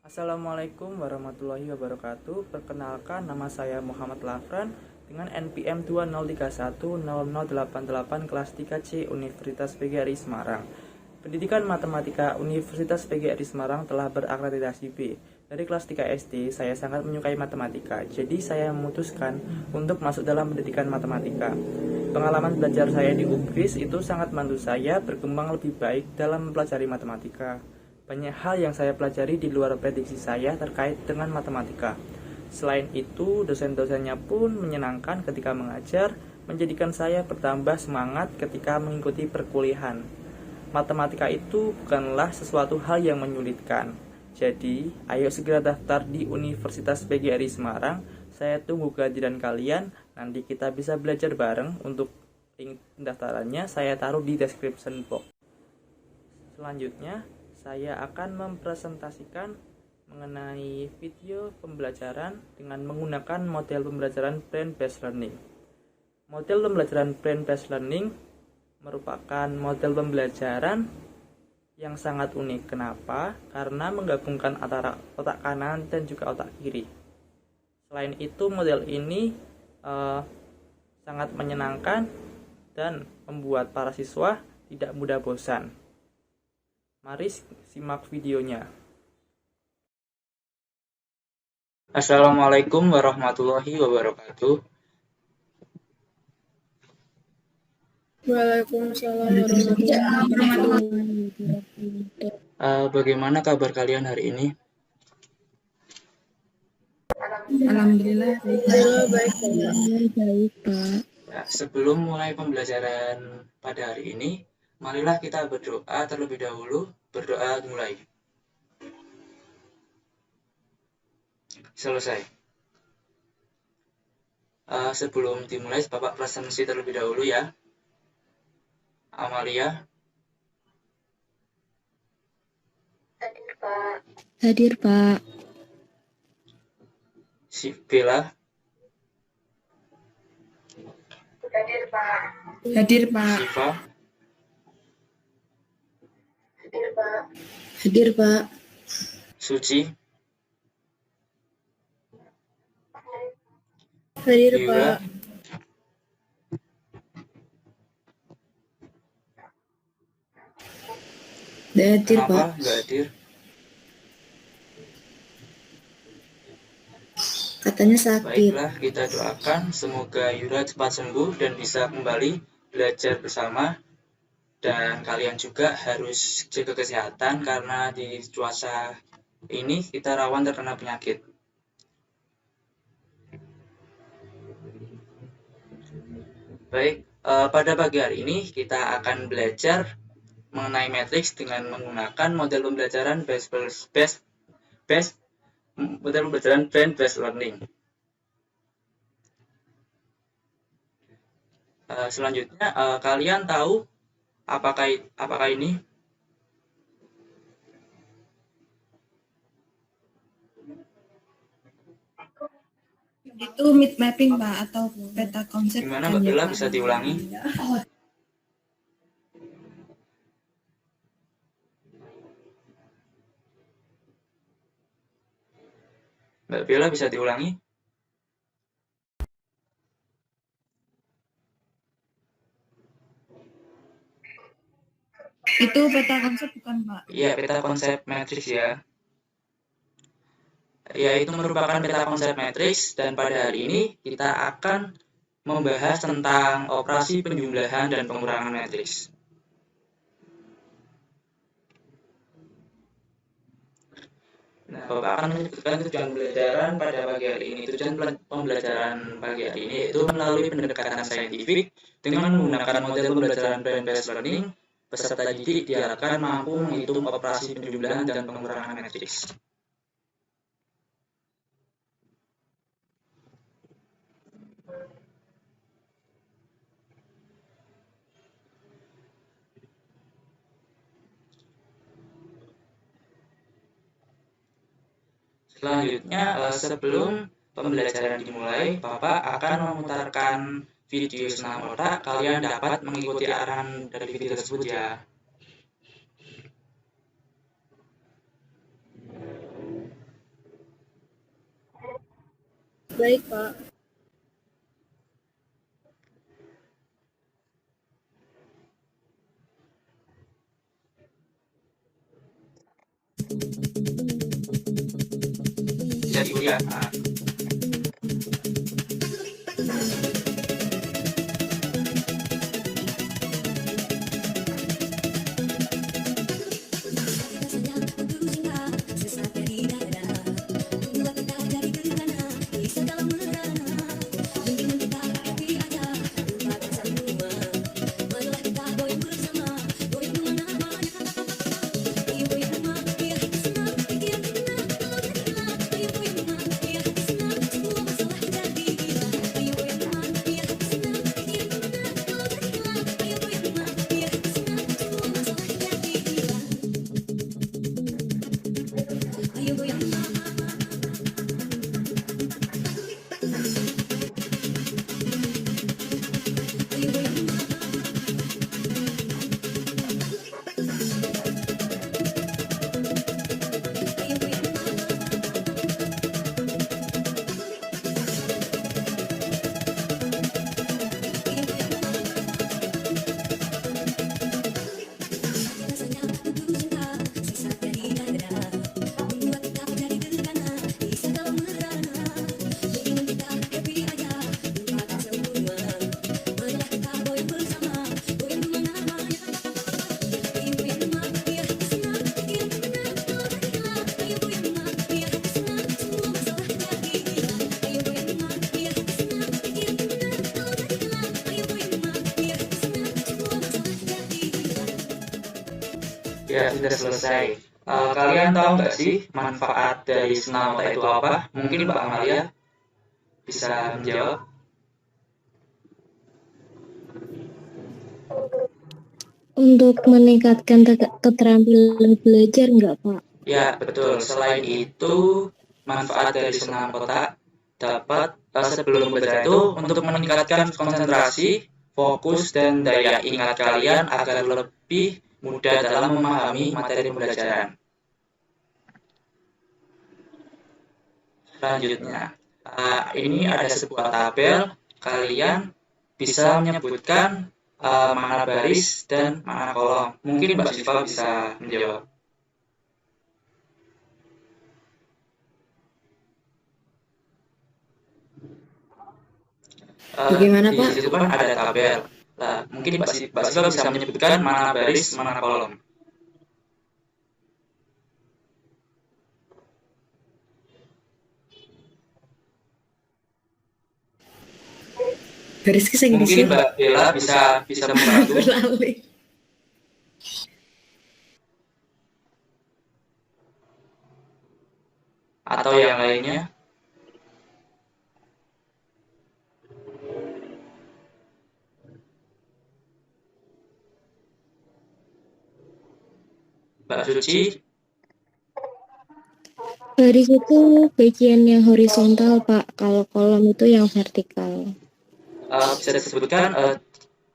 Assalamualaikum warahmatullahi wabarakatuh. Perkenalkan, nama saya Muhammad Lafran dengan NPM 20310088 kelas 3C Universitas PGRI Semarang. Pendidikan Matematika Universitas PGRI Semarang telah berakreditasi B. Dari kelas 3 SD, saya sangat menyukai matematika. Jadi saya memutuskan untuk masuk dalam pendidikan matematika. Pengalaman belajar saya di UPGRIS itu sangat membantu saya berkembang lebih baik dalam mempelajari matematika. Banyak hal yang saya pelajari di luar prediksi saya terkait dengan matematika. Selain itu, dosen-dosennya pun menyenangkan ketika mengajar, menjadikan saya bertambah semangat ketika mengikuti perkuliahan. Matematika itu bukanlah sesuatu hal yang menyulitkan. Jadi, ayo segera daftar di Universitas PGRI Semarang. Saya tunggu kehadiran kalian. Nanti kita bisa belajar bareng. Untuk link pendaftarannya saya taruh di description box. Selanjutnya, saya akan mempresentasikan mengenai video pembelajaran dengan menggunakan model pembelajaran Brain-Based Learning. Model pembelajaran Brain-Based Learning merupakan model pembelajaran yang sangat unik. Kenapa? Karena menggabungkan antara otak kanan dan juga otak kiri. Selain itu, model ini sangat menyenangkan dan membuat para siswa tidak mudah bosan. Mari simak videonya. Assalamualaikum warahmatullahi wabarakatuh. Waalaikumsalam warahmatullahi wabarakatuh. Bagaimana kabar kalian hari ini? Alhamdulillah baik, Pak. Ya, sebelum mulai pembelajaran pada hari ini, marilah kita berdoa terlebih dahulu. Berdoa mulai. Selesai. Sebelum dimulai, Bapak presentasi terlebih dahulu ya. Amalia. Hadir, Pak. Hadir, Pak. Bella. Hadir, Pak. Hadir, Pak. Siva. Hadir, Pak. Hadir, Pak. Suci. Hadir, Yura. Pak. Hadir, Kenapa Pak. nggak hadir? Katanya sakit. Baiklah, kita doakan semoga Yura cepat sembuh dan bisa kembali belajar bersama. Dan kalian juga harus jaga kesehatan karena di cuaca ini kita rawan terkena penyakit. Baik, pada pagi hari ini kita akan belajar mengenai matriks dengan menggunakan model pembelajaran model pembelajaran Brain-Based Learning. Selanjutnya, kalian tahu apakah ini? Itu mid mapping, Pak, atau peta konsep. Gimana Mbak Bella, bisa diulangi? Mbak Bella, bisa diulangi? Itu peta konsep bukan, Pak? Iya, peta konsep matriks ya. Ya, itu merupakan peta konsep matriks dan pada hari ini kita akan membahas tentang operasi penjumlahan dan pengurangan matriks. Nah, Bapak akan menyebutkan tujuan pembelajaran pada pagi hari ini. Tujuan pembelajaran pagi hari ini yaitu melalui pendekatan saintifik dengan menggunakan model pembelajaran Brain-Based Learning, peserta didik diharapkan mampu menghitung operasi penjumlahan dan pengurangan matriks. Selanjutnya, sebelum pembelajaran dimulai, Bapak akan memutarkan video senam otak. Kalian dapat mengikuti arahan dari video tersebut ya. Baik, Pak. Bisa diulang. Ya, sudah selesai. Kalian tahu nggak sih manfaat dari semata itu apa? Mungkin Mbak Amalia bisa menjawab. Untuk meningkatkan keterampilan belajar nggak, Pak? Ya, betul. Selain itu, manfaat dari senam kotak dapat sebelum belajar itu untuk meningkatkan konsentrasi, fokus, dan daya ingat kalian agar lebih mudah dalam memahami materi pembelajaran. Selanjutnya, ini ada sebuah tabel. Kalian bisa menyebutkan mana baris dan mana kolom. Mungkin Mbak Siva bisa menjawab. Bagaimana, Di Pak? situ kan ada tabel. Nah, mungkin Mbak Siva bisa menyebutkan mana baris, mana kolom. Garis keseng di Mungkin sini. Mbak Bella bisa membantu Beralih. atau yang lainnya. Mbak Suci, Garis itu bagian yang horizontal, Pak. Kalau kolom itu yang vertikal. bisa disebutkan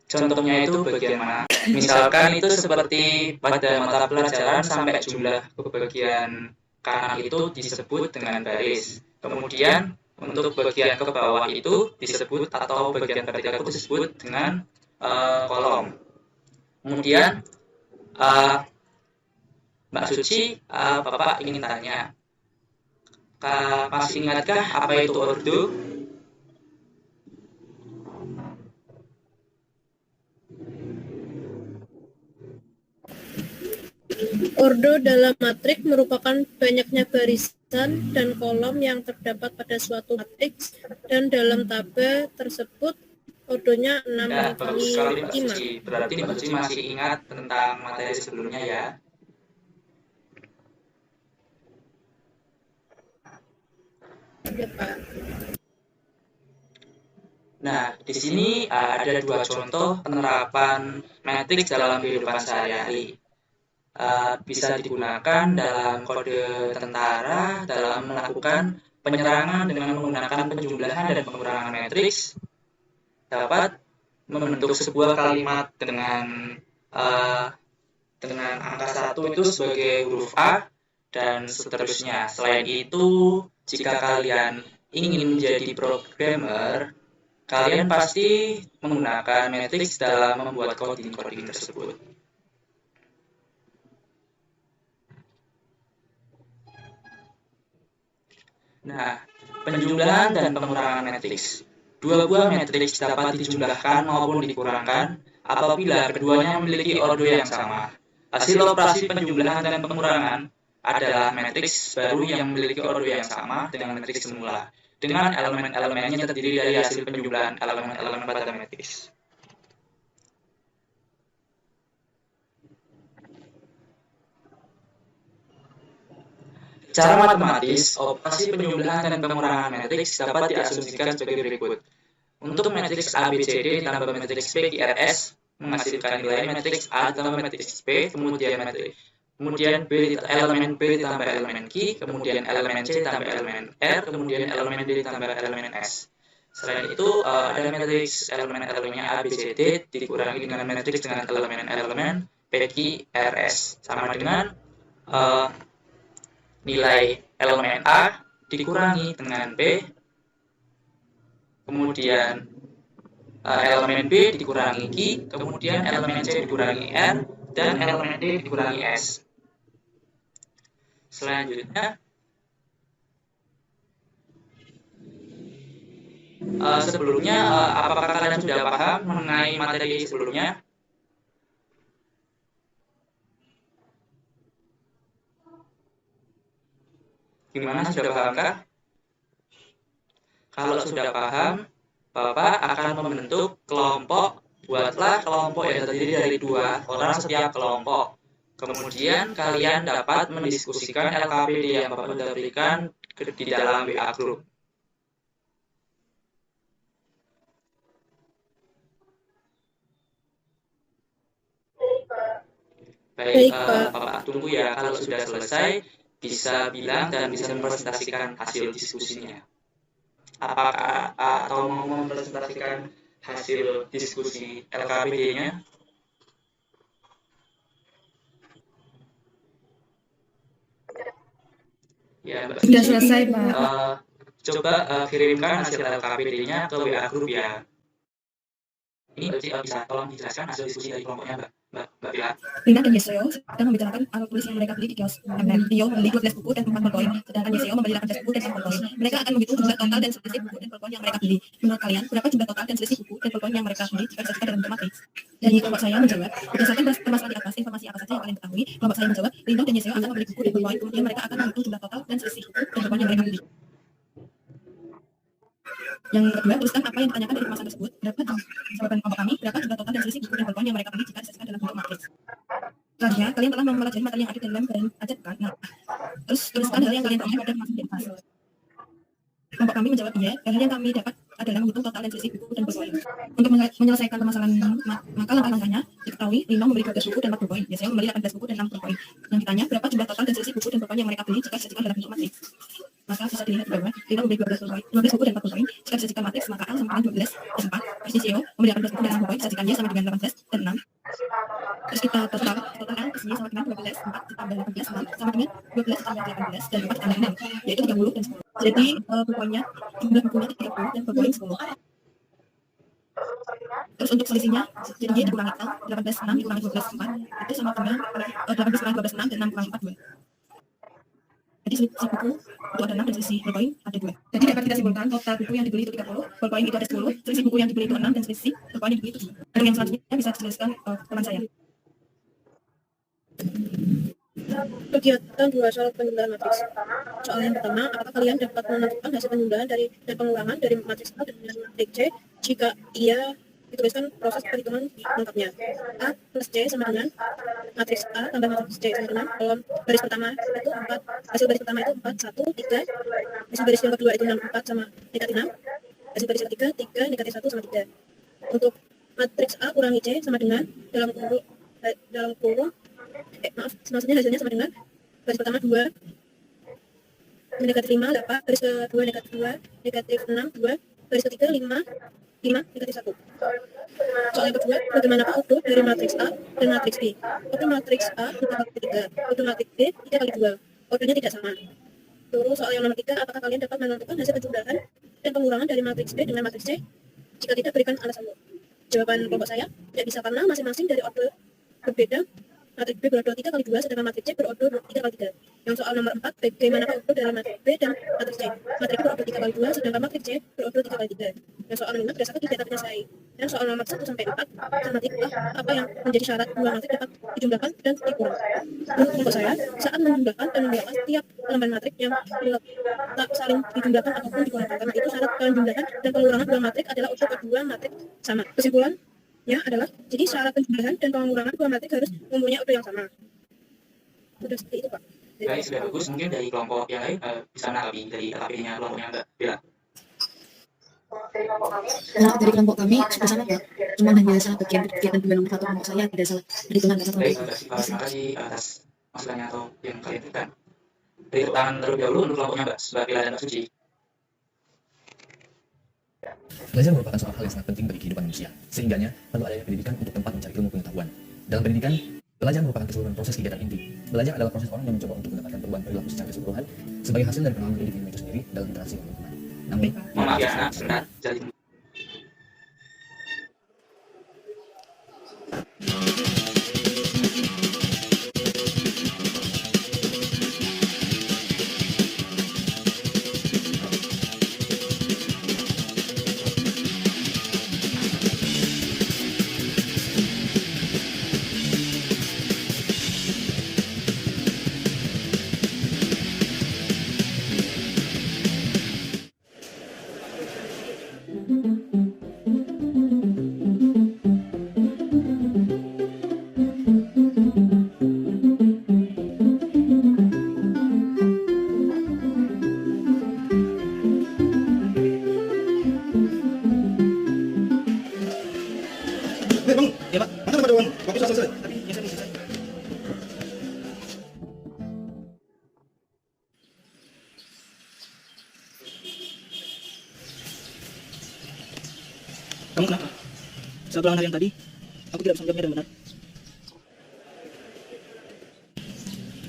contohnya itu bagian mana? Misalkan itu seperti pada mata pelajaran sampai jumlah bagian kanan itu disebut dengan baris. Kemudian untuk bagian ke bawah itu disebut atau bagian vertikal itu disebut dengan kolom. Kemudian Mbak Suci, Bapak ingin tanya, masih ingatkah apa itu ordo? Ordo dalam matriks merupakan banyaknya barisan dan kolom yang terdapat pada suatu matriks, dan dalam tabel tersebut ordonya 6 Ya, bagus sekali Mbak kali 5. Suci. Berarti Mbak Suci masih ingat tentang materi sebelumnya ya. Ya, Pak. Nah, di sini ada dua contoh penerapan matriks dalam kehidupan sehari-hari. Bisa digunakan dalam kode tentara dalam melakukan penyerangan dengan menggunakan penjumlahan dan pengurangan matriks, dapat membentuk sebuah kalimat dengan angka 1 itu sebagai huruf A dan seterusnya. Selain itu, jika kalian ingin menjadi programmer, kalian pasti menggunakan matriks dalam membuat coding-coding tersebut. Nah, penjumlahan dan pengurangan matriks. Dua buah matriks dapat dijumlahkan maupun dikurangkan apabila keduanya memiliki ordo yang sama. Hasil operasi penjumlahan dan pengurangan adalah matriks baru yang memiliki ordo yang sama dengan matriks semula, dengan elemen-elemennya terdiri dari hasil penjumlahan elemen-elemen pada matriks. Cara matematis, operasi penjumlahan dan pengurangan matriks dapat diasumsikan sebagai berikut. Untuk matriks ABCD ditambah matriks PQRS menghasilkan nilai matriks A ditambah matriks B, kemudian elemen B ditambah elemen Q, kemudian elemen C ditambah elemen R, kemudian elemen D ditambah elemen S. Selain itu, ada matriks elemen-elemennya ABCD dikurangi dengan matriks dengan elemen-elemen PQRS sama dengan nilai elemen A dikurangi dengan B, kemudian elemen B dikurangi Q, kemudian elemen C dikurangi R, dan elemen D dikurangi S. Selanjutnya, sebelumnya, apakah kalian sudah paham mengenai materi sebelumnya? Gimana, sudah pahamkah? Kalau sudah paham, Bapak akan membentuk kelompok. Buatlah kelompok yang terdiri dari 2 orang setiap kelompok. Kemudian kalian dapat mendiskusikan LKPD yang Bapak sudah berikan di dalam WA Group. Baik, Bapak tunggu ya. Kalau sudah selesai, bisa bilang dan bisa mempresentasikan hasil diskusinya. Apakah atau mau mempresentasikan hasil diskusi LKPD-nya? Ya, Mbak. Sudah selesai, Pak. Coba kirimkan hasil LKPD-nya ke WA Group ya. Ini bisa tolong dijelaskan hasil diskusi dari kelompoknya, Mbak Bila. Rina dan Yeseo sedang membicarakan alat tulis yang mereka beli di kios MM. Rio membeli 12 buku dan 4 poin, sedangkan Yeseo membeli 18 buku dan 4 poin. Mereka akan menghitung jumlah total dan selisih buku dan poin yang mereka beli. Menurut kalian, berapa jumlah total dan selisih buku dan poin yang mereka beli jika disebutkan dalam bentuk matriks? Dari kelompok saya menjawab, berdasarkan permasalahan di atas, informasi apa saja yang kalian ketahui, kelompok saya menjawab, Rino dan Yeseo akan membeli buku dan poin, kemudian mereka akan menghitung jumlah total dan selisih buku dan poin yang mereka beli. Yang kedua, tuliskan apa yang ditanyakan dari permasalahan tersebut. Berapa jawaban kelompok kami, berapa jumlah total dan selisih buku dan poin yang mereka beli jika disajikan dalam bentuk matriks. Selanjutnya, kalian telah mempelajari materi yang ada di dalam dan ajar kan? Nah, terus tuliskan hal yang kalian peroleh pada masing di atas. Kelompok kami menjawab iya, dan hal yang kami dapat adalah menghitung total dan selisih buku dan poin. Untuk menyelesaikan permasalahan maka langkah-langkahnya diketahui, Rino membeli 12 buku dan 4 poin, Yeseo membeli 18 buku dan 6 poin. Yang ditanya, berapa jumlah total dan selisih buku dan poin yang mereka beli jika disajikan dalam bentuk matriks. Maka bisa dilihat bahwa Rino membeli 12 buku dan 4 poin. Jika disajikan matriks, maka A sama dengan 12 dan 4. Terus Yeseo membeli 18 buku dan 6 poin, disajikan Y sama dengan 18 dan 6. Terus kita total L plus Y sama dengan 12, 4 ditambah 18, 6 sama dengan 12 ditambah 18 dan 4 ditambah 6, yaitu 30 dan 10. Jadi pokoknya jumlah bukunya 30 dan poin 10. Terus untuk selisihnya, jadi Y dikurangi L, 18, 6 dikurangi 12, 4, itu sama dengan 18 kurangi 12, 6 dan 6 kurangi 4, 2. Jadi selisih buku itu ada 6 dan selisih poin ada 2. Jadi dapat kita simpulkan total buku yang dibeli itu 30, poin itu ada 10, selisih buku yang dibeli itu 6 dan selisih poin yang dibeli itu 2. Lalu yang selanjutnya bisa dijelaskan teman saya. Kegiatan 2 soal penjumlahan matriks. Soal yang pertama, apakah kalian dapat menentukan hasil penjumlahan dan pengurangan dari matriks A dan matriks C jika iya dituliskan proses perhitungan lengkapnya. A plus C sama dengan matriks A tambah matriks C sama dengan kolom baris pertama itu 4, hasil baris pertama itu 4, 1, 3, hasil baris yang kedua itu 6, 4 sama negatif 6, hasil baris ketiga 3, negatif 1 sama 3. Untuk matriks A kurangi C sama dengan dalam kurung maksudnya hasilnya sama dengan baris pertama 2, negatif 5, 8, baris kedua negatif 2, negatif 6, 2, baris ketiga 5, negatif 1. Soal yang kedua, bagaimanakah ordo dari matriks A dan matriks B? Ordo matriks A 4 kali 3, ordo matriks B 3 kali 2. Ordonya tidak sama. Lalu soal yang nomor 3, apakah kalian dapat menentukan hasil penjumlahan dan pengurangan dari matriks B dengan matriks C? Jika tidak, berikan alasanmu. Jawaban kelompok saya, tidak bisa karena masing-masing dari order berbeda. Matriks B berorder 3 kali 2, sedangkan matriks C berorder 3 kali 3. Yang soal nomor 4, bagaimana order dari matriks B dan matriks C? Matriks B berorder 3 kali 2, sedangkan matriks C berorder 3 kali 3. Yang soal 5, berdasarkan kegiatan penyelesai. Dan soal nomor 1 sampai 4, cermatilah apa yang menjadi syarat dua matriks dapat dijumlahkan dan dikurang. Menurut kelompok saya, saat menjumlahkan dan mengurangan setiap elemen matriks yang tak saling dijumlahkan ataupun dikurangkan. Karena itu syarat penjumlahan dan pengurangan dua matriks adalah untuk kedua matriks sama. Kesimpulannya adalah, jadi syarat penjumlahan dan pengurangan dua matriks harus mempunyai order yang sama. Sudah seperti itu, Pak. Baik, sudah bagus. Mungkin dari kelompok yang lain bisa menanggapi dari LKP-nya kelompoknya Mbak Bella. Kalau dari kelompok kami sudah sama Pak, cuma hanya salah bagian kegiatan bulan nomor 1 kelompok saya tidak salah perhitungan kata Baik, terima kasih atas masukannya atau yang kalian berikan. Dari tepuk tangan terlebih dahulu untuk kelompoknya Mbak Bella dan Mbak Suci. Belajar merupakan suatu hal yang sangat penting bagi kehidupan manusia, sehingganya perlu adanya pendidikan untuk tempat mencari ilmu pengetahuan. Dalam pendidikan, belajar merupakan keseluruhan proses kegiatan inti. Belajar adalah proses orang yang mencoba untuk mendapatkan perubahan perilaku secara keseluruhan sebagai hasil dari pengalaman individu itu sendiri dalam interaksi dengan lingkungan. Namun, Mohon maaf ya, anak, sebentar. Jadi Bang, ya Pak, mana lembar uang? Waktu sudah selesai. tapi ya saya belum selesai. Kamu kenapa? Saat ulangan hari yang tadi, aku tidak bisa menjawabnya dengan benar.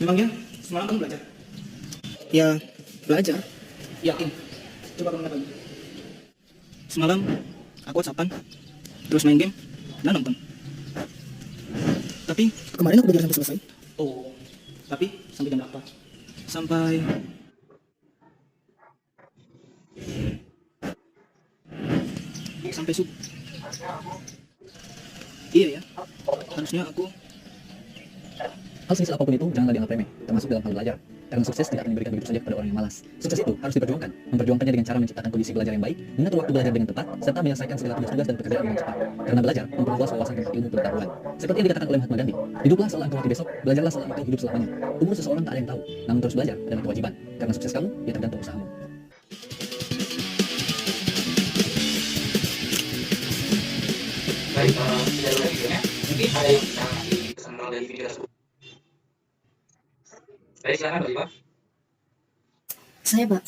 Memangnya semalam kamu belajar? Ya, belajar. Yakin? Coba kamu ingat lagi. Semalam aku whatsappan, terus main game, dan nonton. Tapi kemarin aku belajar sampai selesai. Oh, tapi sampai jam berapa? Sampai subuh. Iya ya, harusnya aku. hal semisal apapun itu janganlah dianggap remeh, termasuk dalam hal belajar. Karena sukses tidak akan diberikan begitu saja kepada orang yang malas. Sukses itu harus diperjuangkan. Memperjuangkannya dengan cara menciptakan kondisi belajar yang baik, mengatur waktu belajar dengan tepat, serta menyelesaikan segala tugas-tugas dan pekerjaan dengan cepat. Karena belajar memperluas wawasan tentang ilmu pengetahuan. Seperti yang dikatakan oleh Mahatma Gandhi, hiduplah seolah engkau mati besok, belajarlah seolah engkau hidup selamanya. Umur seseorang tak ada yang tahu, namun terus belajar adalah kewajiban. Karena sukses kamu, ya tergantung usahamu. baik, tidak ada videonya. Mungkin ada yang bisa ngasih pesan moral dari video tersebut. Baik, silakan Mbak Diva. Saya Pak,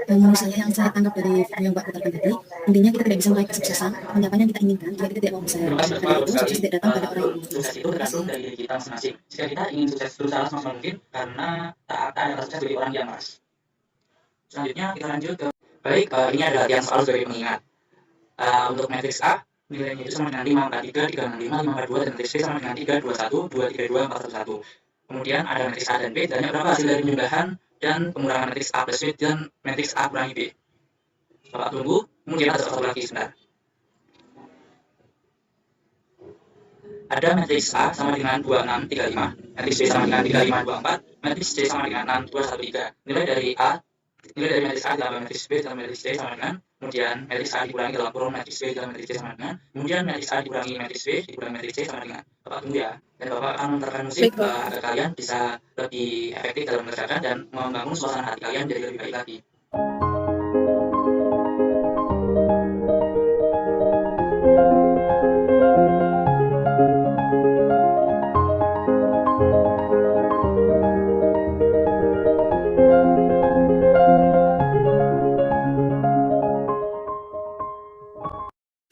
menurut saya yang saya tangkap dari video yang Pak putarkan tadi, intinya kita tidak bisa meraih kesuksesan pencapaian yang kita inginkan jika kita tidak mau berusaha. Terima kasih Karena Bapak, itu sekali. sukses tidak datang pada orang yang Sukses itu tergantung dari diri kita masing-masing. Jika kita ingin sukses, berusaha semaksimal mungkin, karena tak akan ada sukses bagi orang yang malas. Selanjutnya kita lanjut ke baik, ini ada latihan soal sebagai pengingat. Untuk matriks A, nilainya itu sama dengan 5, 4, 3, 3, 6, 5, 5, 4, 2, dan matriks B sama dengan 3, 2, 1, 2, 3, 2, 4, 1, 1. Kemudian ada matriks A dan B, dan berapa hasil dari penjumlahan dan pengurangan matriks A plus B dan matriks A kurangi B. Bapak tunggu, kemudian ada satu lagi sebentar. Ada matriks A sama dengan 26, 35, matriks B sama dengan 35, 24, matriks C sama dengan 6, 2, 1, 3. Nilai dari matriks A ditambah matriks B ditambah matriks C sama dengan, kemudian matriks A dikurangi dalam kurung matriks B ditambah matriks C sama dengan, kemudian matriks A dikurangi matriks B dikurangi matriks C sama dengan. Bapak tunggu ya, dan Bapak akan memutarkan musik agar kalian bisa lebih efektif dalam mengerjakan dan membangun suasana hati kalian jadi lebih baik lagi.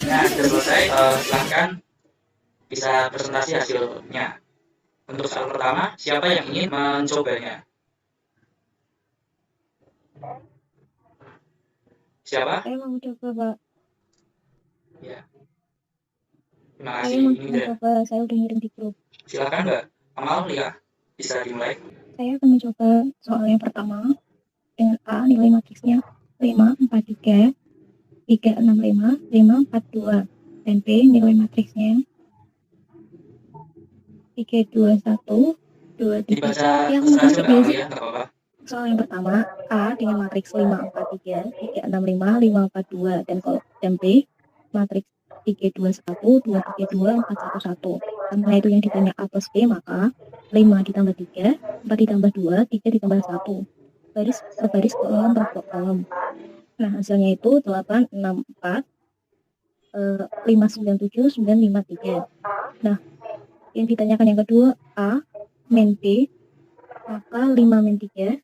Nah, sudah selesai, silahkan bisa presentasi hasilnya. Untuk soal pertama, siapa yang ingin mencobanya? Siapa? Saya mau coba, Pak. Ya. Terima Saya kasih. mau Ini udah. coba, saya udah ngirim di grup. Silakan Mbak Amal ya. Bisa dimulai. Saya akan mencoba soal yang pertama dengan A, nilai matriksnya 5, 4, 3, 3, 6, 5, 5, 4, 2. Dan B, nilai matriksnya 3, 2, 1, 2, 3. Dibaca Yang terus aja masuk Mbak biasa. Amal ya, nggak apa-apa. Soal yang pertama, A dengan matriks 5, 4, 3, 3, 6, 5, 5, 4, 2. Dan B, matriks 3, 2, 1, 2, 3, 2, 4, 1, 1. Karena itu yang ditanya A plus B, maka 5 ditambah 3, 4 ditambah 2, 3 ditambah 1. Baris per baris, kolom per kolom. Nah, hasilnya itu 8, 6, 4, 5, 9, 7, 9, 5, 3. Nah, yang ditanyakan yang kedua, A min B, maka 5 min 3,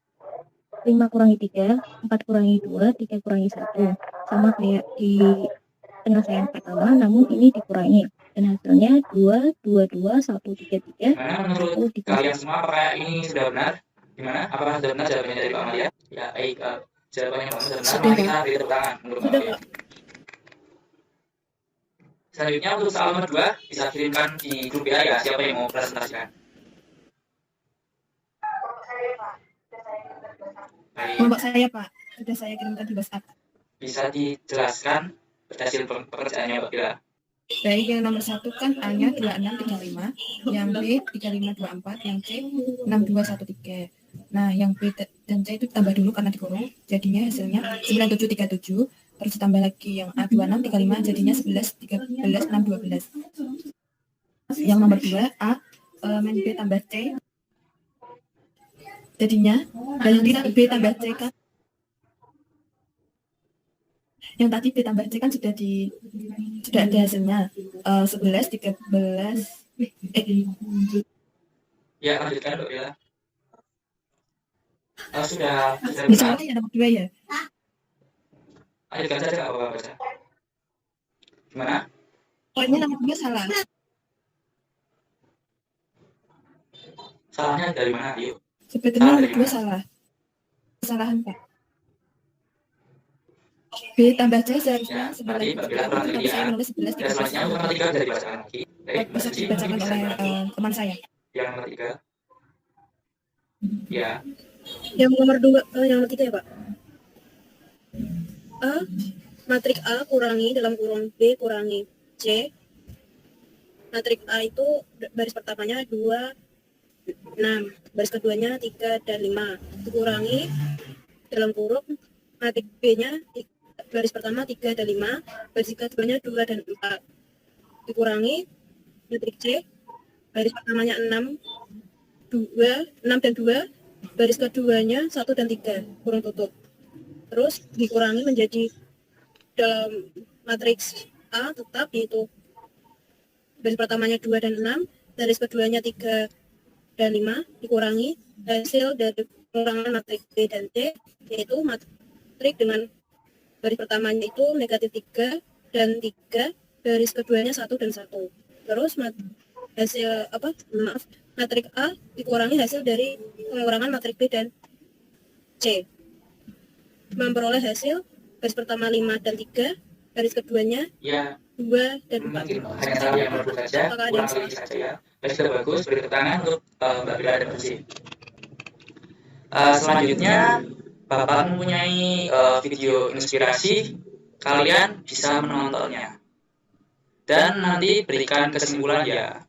5 kurangi 3, 4 kurangi 2, 3 kurangi 1. Sama kayak di penyelesaian pertama, namun ini dikurangi. Dan hasilnya 2, 2, 2, 1, 3, 3. Gimana menurut kalian semua, apakah ini sudah benar? Gimana? Apakah sudah benar jawabannya dari Pak Amalia? Ya, baik. Jawabannya Pak Amalia sudah benar. Mari kita beri tepuk tangan menurut Pak Sudah, Amalia. Pak. Selanjutnya untuk soal nomor 2 bisa kirimkan di grup WA ya, siapa yang mau presentasikan. Baik, Kelompok saya, Pak. Sudah saya kirimkan di WhatsApp. bisa dijelaskan hasil pekerjaannya Mbak Bila. Baik, yang nomor 1 kan A-nya 2635, yang B 3524, yang C 6213. Nah, yang B dan C itu tambah dulu karena dikurung, jadinya hasilnya 9737. Terus ditambah lagi yang A 2635, jadinya 11 13 6 12. Yang nomor 2 A min B tambah C, jadinya dan yang tidak B tambah C kan, yang tadi B tambah C kan sudah ada hasilnya 11 13 Ya, lanjutkan Mbak Bila. Sudah bisa benar. yang nomor 2 ya. Lanjutkan saja, nggak apa-apa baca. Gimana? Pokoknya nomor 2 salah. Salahnya dari mana? Yuk. Sebetulnya nomor 2 salah. Kesalahan, Pak. B tambah C seharusnya Ya, berarti Mbak Bila kurang tapi lagi saya ya. menulis 11 Dan selanjutnya untuk nomor 3 bisa dibacakan lagi. Baik, Mbak bisa Suci, dibacakan bisa oleh dibantu. teman saya. Yang nomor 3. Ya, Yang nomor 2, yang nomor 3 ya, Pak. A, matriks A kurangi dalam kurung B kurangi C. Matriks A itu baris pertamanya 2, 6. Baris keduanya 3 dan 5. Dikurangi dalam kurung matriks B-nya baris pertama 3 dan 5. Baris keduanya 2 dan 4. Dikurangi matriks C. Baris pertamanya 6, 6 dan 2. Baris keduanya 1 dan 3. Kurung tutup. Terus dikurangi menjadi dalam matriks A tetap yaitu baris pertamanya 2 dan 6, baris keduanya 3 dan 5, dikurangi hasil dari pengurangan matriks B dan C, yaitu matriks dengan baris pertamanya itu negatif 3 dan 3, baris keduanya 1 dan 1. Terus matriks A dikurangi hasil dari pengurangan matriks B dan C. Memperoleh hasil baris pertama 5 dan 3, baris keduanya ya, 2 dan 4. mungkin hanya salah yang menurut saja, Apakah ada kurang yang lagi saja ya. Baik, sudah bagus, beri tepuk tangan untuk Mbak Bila dan Suci. Selanjutnya, Bapak mempunyai video inspirasi, kalian bisa menontonnya. Dan nanti berikan kesimpulan ya.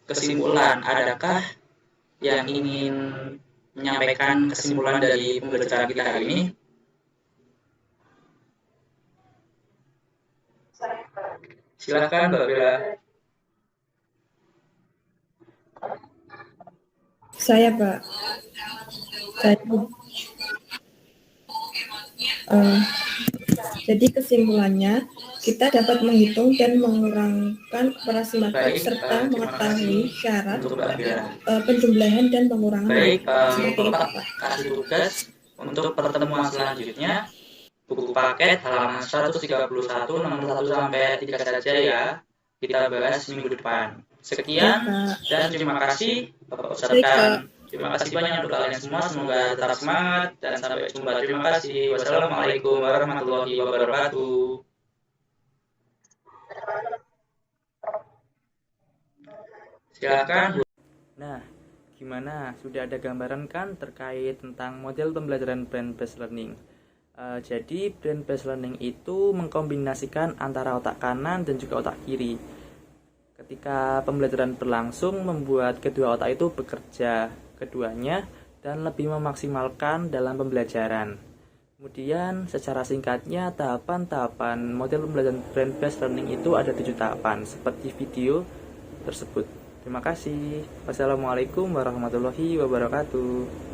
Kesimpulan, adakah yang ingin menyampaikan kesimpulan dari pembelajaran kita hari ini? Silakan Mbak Bella. Saya, Pak. Jadi kesimpulannya, kita dapat menghitung dan mengurangkan operasi matriks serta mengetahui syarat Untuk Mbak Bella. penjumlahan dan pengurangan Baik, matriks. Bapak kasih tugas untuk pertemuan selanjutnya. Buku paket halaman 131 nomor 1 sampai 3 saja ya. Kita bahas minggu depan. Sekian dan terima kasih. Bapak ucapkan Terima kasih banyak untuk kalian semua, semoga tetap semangat dan sampai jumpa. Terima kasih. Wassalamualaikum warahmatullahi wabarakatuh. Silakan. Nah, gimana? Sudah ada gambaran kan terkait tentang model pembelajaran brain-based learning? Jadi brain-based learning itu mengkombinasikan antara otak kanan dan juga otak kiri. Ketika pembelajaran berlangsung, membuat kedua otak itu bekerja keduanya dan lebih memaksimalkan dalam pembelajaran. Kemudian secara singkatnya tahapan-tahapan model pembelajaran brain-based learning itu ada 7 tahapan seperti video tersebut. Terima kasih. Wassalamualaikum warahmatullahi wabarakatuh.